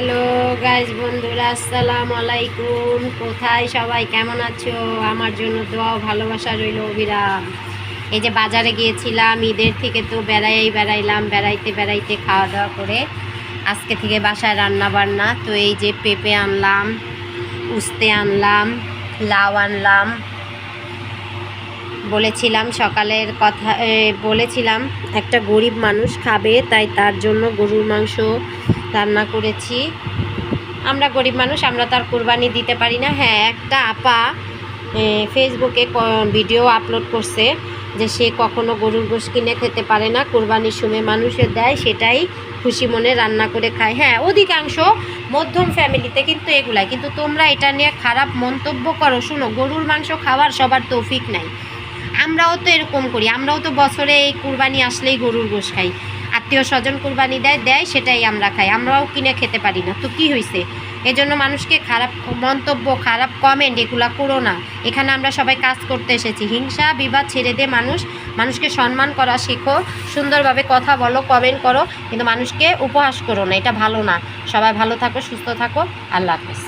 Hello guys বন্ধুরা, আসসালামু আলাইকুম। কোথায় সবাই, কেমন আছো? আমার জন্য দোয়া ও ভালোবাসা রইল অবিরাম। এই যে বাজারে গিয়েছিলাম, ঈদের থেকে তো বেড়াইলাম, বেড়াইতে বেড়াইতে খাওয়া দাওয়া করে আজকে থেকে বাসায় রান্না বান্না। তো এই যে পেঁপে আনলাম, উস্তে আনলাম, লাউ আনলাম। বলেছিলাম সকালের কথা, বলেছিলাম একটা গরিব মানুষ খাবে, তাই তার জন্য গরুর মাংস রান্না করেছি। আমরা গরিব মানুষ, আমরা তার কোরবানি দিতে পারি না। হ্যাঁ, একটা আপা ফেসবুকে ভিডিও আপলোড করছে যে সে কখনো গরুর গোশত কিনে খেতে পারে না, কোরবানির সময় মানুষের দেয়, সেটাই খুশি মনে রান্না করে খায়। হ্যাঁ, অধিকাংশ মধ্যম ফ্যামিলিতে কিন্তু এগুলাই। কিন্তু তোমরা এটা নিয়ে খারাপ মন্তব্য করো। শুনো, গরুর মাংস খাওয়ার সবার তৌফিক নাই। আমরাও তো এরকম করি, আমরাও তো বছরে এই কুরবানি আসলেই গরুর গোশত খাই। আত্মীয় স্বজন কুরবানি দেয় সেটাই আমরা খাই, আমরাও কিনে খেতে পারি না। তো কি হয়েছে? এজন্য মানুষকে খারাপ মন্তব্য, খারাপ কমেন্ট এগুলা করো না। এখানে আমরা সবাই কাজ করতে এসেছি। হিংসা বিবাদ ছেড়ে দিয়ে মানুষকে সম্মান করা শেখো, সুন্দরভাবে কথা বলো, কমেন্ট করো, কিন্তু মানুষকে উপহাস করো না, এটা ভালো না। সবাই ভালো থাকো, সুস্থ থাকো। আল্লাহ হাফেজ।